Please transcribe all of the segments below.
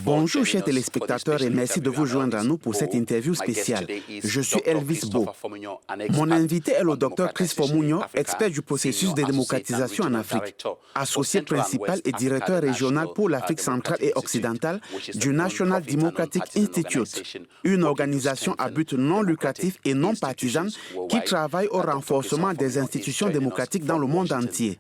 Bonjour chers téléspectateurs et merci de vous joindre à nous pour cette interview spéciale. Je suis Elvis Bo. Mon invité est le Dr Christopher Muñoz, expert du processus de démocratisation en Afrique, associé principal et directeur régional pour l'Afrique centrale et occidentale du National Democratic Institute, une organisation à but non lucratif et non partisane qui travaille au renforcement des institutions démocratiques dans le monde entier.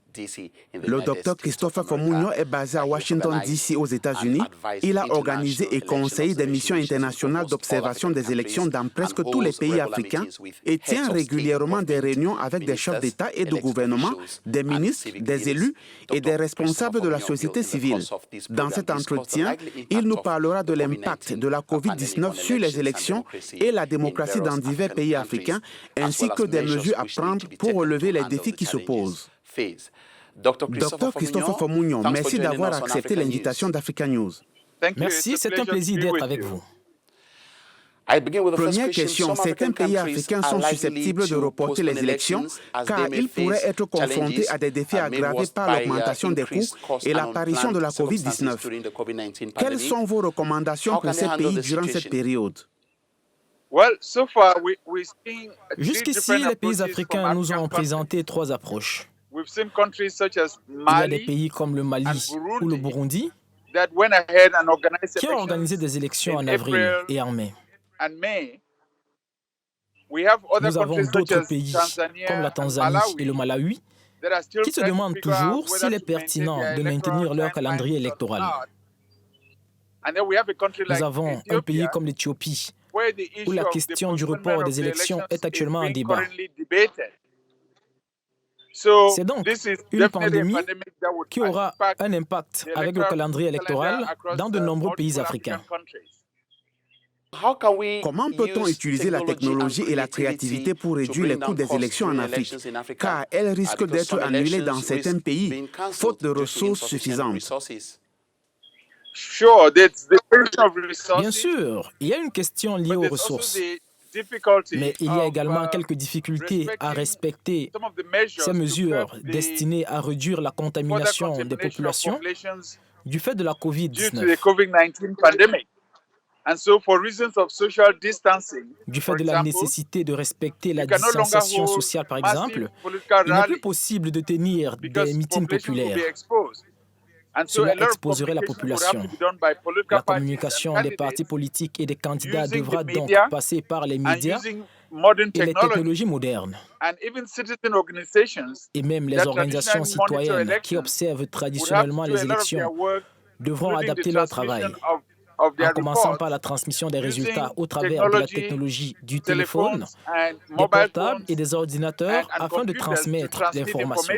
Le Dr Christopher Muñoz est basé à Washington, D.C. aux États-Unis. Il a organisé et conseillé des missions internationales d'observation des élections dans presque tous les pays africains et tient régulièrement des réunions avec des chefs d'État et de gouvernement, des ministres, des élus et des responsables de la société civile. Dans cet entretien, il nous parlera de l'impact de la COVID-19 sur les élections et la démocratie dans divers pays africains, ainsi que des mesures à prendre pour relever les défis qui se posent. Dr Christopher Muñoz, merci d'avoir accepté l'invitation d'Africa News. Merci, c'est un plaisir d'être avec vous. Première question, certains pays africains sont susceptibles de reporter les élections car ils pourraient être confrontés à des défis aggravés par l'augmentation des coûts et l'apparition de la COVID-19. Quelles sont vos recommandations pour ces pays durant cette période? Jusqu'ici, les pays africains nous ont présenté trois approches. Il y a des pays comme le Mali ou le Burundi qui ont organisé des élections en avril et en mai. Nous avons d'autres pays comme la Tanzanie et le Malawi qui se demandent toujours s'il est pertinent de maintenir leur calendrier électoral. Nous avons un pays comme l'Éthiopie où la question du report des élections est actuellement en débat. C'est donc une pandémie qui aura un impact avec le calendrier électoral dans de nombreux pays africains. Comment peut-on utiliser la technologie et la créativité pour réduire les coûts des élections en Afrique, car elles risquent d'être annulées dans certains pays, faute de ressources suffisantes? Bien sûr, il y a une question liée aux ressources. Mais il y a également quelques difficultés à respecter ces mesures destinées à réduire la contamination des populations du fait de la COVID-19. Du fait de la nécessité de respecter la distanciation sociale, par exemple, il n'est plus possible de tenir des meetings populaires. Cela exposerait la population. La communication des partis politiques et des candidats devra donc passer par les médias et les technologies modernes. Et même les organisations citoyennes qui observent traditionnellement les élections devront adapter leur travail, en commençant par la transmission des résultats au travers de la technologie du téléphone, des portables et des ordinateurs afin de transmettre l'information.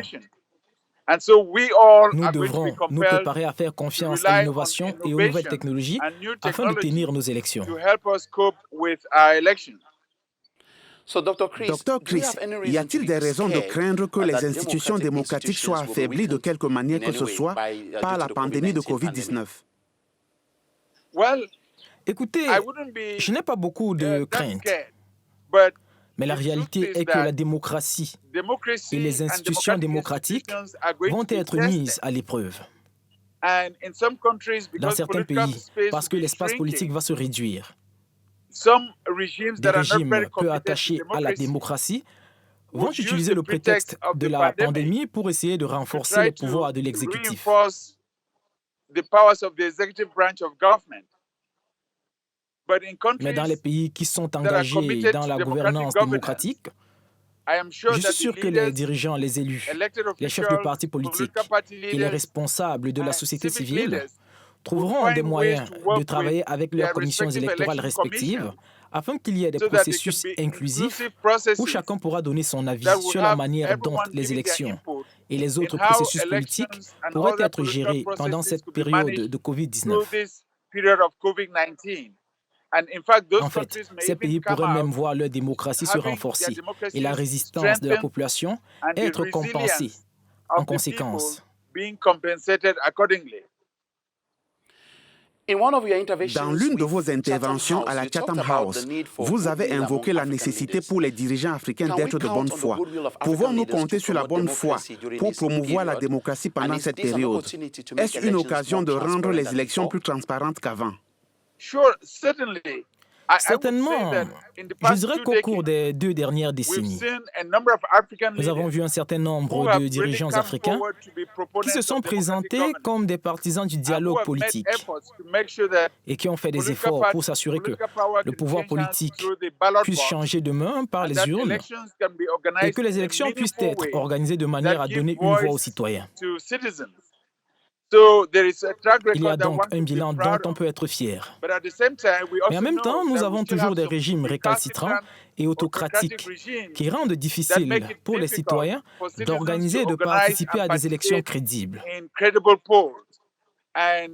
Nous devrons nous préparer à faire confiance à l'innovation et aux nouvelles technologies afin de tenir nos élections. Docteur Chris, y a-t-il des raisons de craindre que les institutions démocratiques soient affaiblies de quelque manière que ce soit par la pandémie de COVID-19? Écoutez, je n'ai pas beaucoup de craintes. Mais la réalité est que la démocratie et les institutions démocratiques vont être mises à l'épreuve. Dans certains pays, parce que l'espace politique va se réduire. Des régimes peu attachés à la démocratie vont utiliser le prétexte de la pandémie pour essayer de renforcer les pouvoirs de l'exécutif. Mais dans les pays qui sont engagés dans la gouvernance démocratique, je suis sûr que les dirigeants, les élus, les chefs de partis politiques et les responsables de la société civile trouveront des moyens de travailler avec leurs commissions électorales respectives afin qu'il y ait des processus inclusifs où chacun pourra donner son avis sur la manière dont les élections et les autres processus politiques pourraient être gérés pendant cette période de COVID-19. En fait, ces pays pourraient même voir leur démocratie se renforcer et la résistance de la population être compensée en conséquence. Dans l'une de vos interventions à la Chatham House, vous avez invoqué la nécessité pour les dirigeants africains d'être de bonne foi. Pouvons-nous compter sur la bonne foi pour promouvoir la démocratie pendant cette période? Est-ce une occasion de rendre les élections plus transparentes qu'avant? Certainement. Je dirais qu'au cours des 2 dernières décennies, nous avons vu un certain nombre de dirigeants africains qui se sont présentés comme des partisans du dialogue politique et qui ont fait des efforts pour s'assurer que le pouvoir politique puisse changer de main par les urnes et que les élections puissent être organisées de manière à donner une voix aux citoyens. Il y a donc un bilan dont on peut être fier. Mais en même temps, nous avons toujours des régimes récalcitrants et autocratiques qui rendent difficile pour les citoyens d'organiser et de participer à des élections crédibles.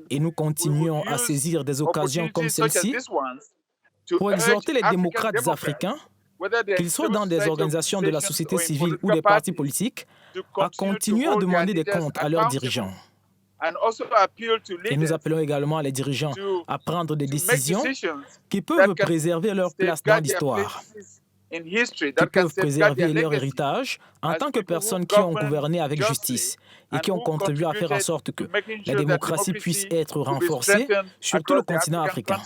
Et nous continuons à saisir des occasions comme celle-ci pour exhorter les démocrates africains, qu'ils soient dans des organisations de la société civile ou des partis politiques, à continuer à demander des comptes à leurs dirigeants. Et nous appelons également les dirigeants à prendre des décisions qui peuvent préserver leur place dans l'histoire, qui peuvent préserver leur héritage en tant que personnes qui ont gouverné avec justice et qui ont contribué à faire en sorte que la démocratie puisse être renforcée sur tout le continent africain.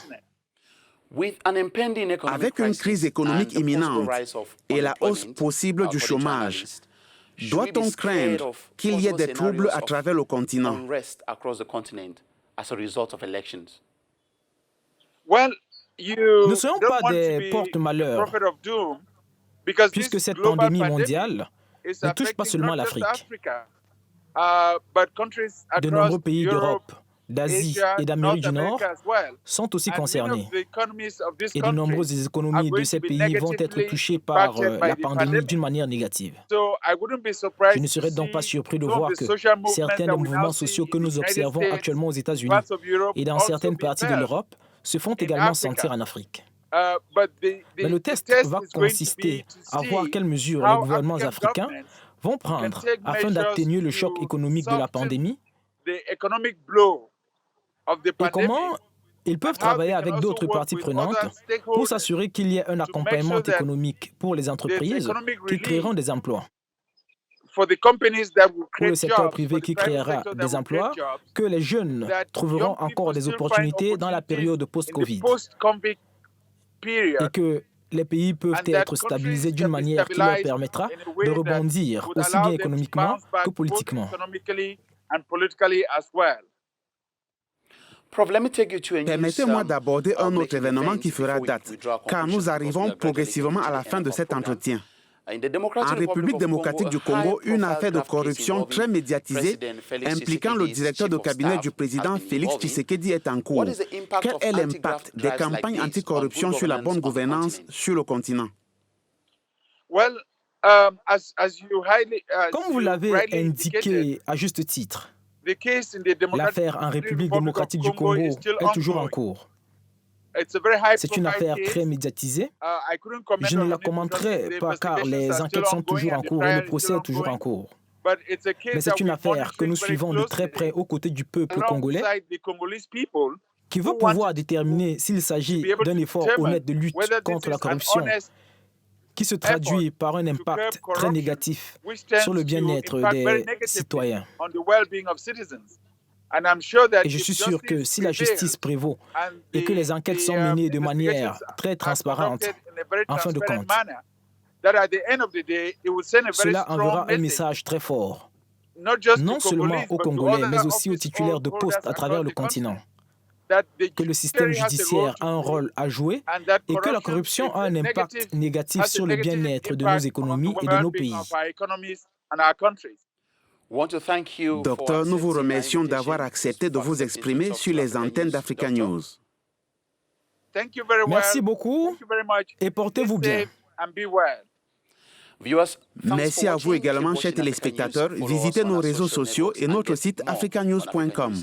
Avec une crise économique imminente et la hausse possible du chômage, doit-on craindre qu'il y ait des troubles à travers le continent? Nous ne serons pas des porte-malheurs, puisque cette pandémie mondiale ne touche pas seulement l'Afrique. De nombreux pays d'Europe, d'Asie et d'Amérique du Nord sont aussi concernés. Et de nombreuses économies de ces pays vont être touchées par la pandémie d'une manière négative. Je ne serais donc pas surpris de voir que certains des mouvements sociaux que nous observons actuellement aux États-Unis et dans certaines parties de l'Europe se font également sentir en Afrique. Mais le test va consister à voir quelles mesures les gouvernements africains vont prendre afin d'atténuer le choc économique de la pandémie et comment ils peuvent travailler avec d'autres parties prenantes pour s'assurer qu'il y ait un accompagnement économique pour les entreprises qui créeront des emplois. Pour le secteur privé qui créera des emplois, que les jeunes trouveront encore des opportunités dans la période post-Covid et que les pays peuvent être stabilisés d'une manière qui leur permettra de rebondir aussi bien économiquement que politiquement. Permettez-moi d'aborder un autre événement qui fera date, car nous arrivons progressivement à la fin de cet entretien. En République démocratique du Congo, une affaire de corruption très médiatisée impliquant le directeur de cabinet du président Félix Tshisekedi est en cours. Quel est l'impact des campagnes anticorruption sur la bonne gouvernance sur le continent? Comme vous l'avez indiqué à juste titre, l'affaire en République démocratique du Congo est toujours en cours. C'est une affaire très médiatisée. Je ne la commenterai pas car les enquêtes sont toujours en cours et le procès est toujours en cours. Mais c'est une affaire que nous suivons de très près aux côtés du peuple congolais qui veut pouvoir déterminer s'il s'agit d'un effort honnête de lutte contre la corruption qui se traduit par un impact très négatif sur le bien-être des citoyens. Et je suis sûr que si la justice prévaut et que les enquêtes sont menées de manière très transparente, en fin de compte, cela enverra un message très fort, non seulement aux Congolais, mais aussi aux titulaires de postes à travers le continent, que le système judiciaire a un rôle à jouer et que la corruption a un impact négatif sur le bien-être de nos économies et de nos pays. Docteur, nous vous remercions d'avoir accepté de vous exprimer sur les antennes d'Africa News. Merci beaucoup et portez-vous bien. Merci à vous également, chers téléspectateurs. Visitez nos réseaux sociaux et notre site africanews.com.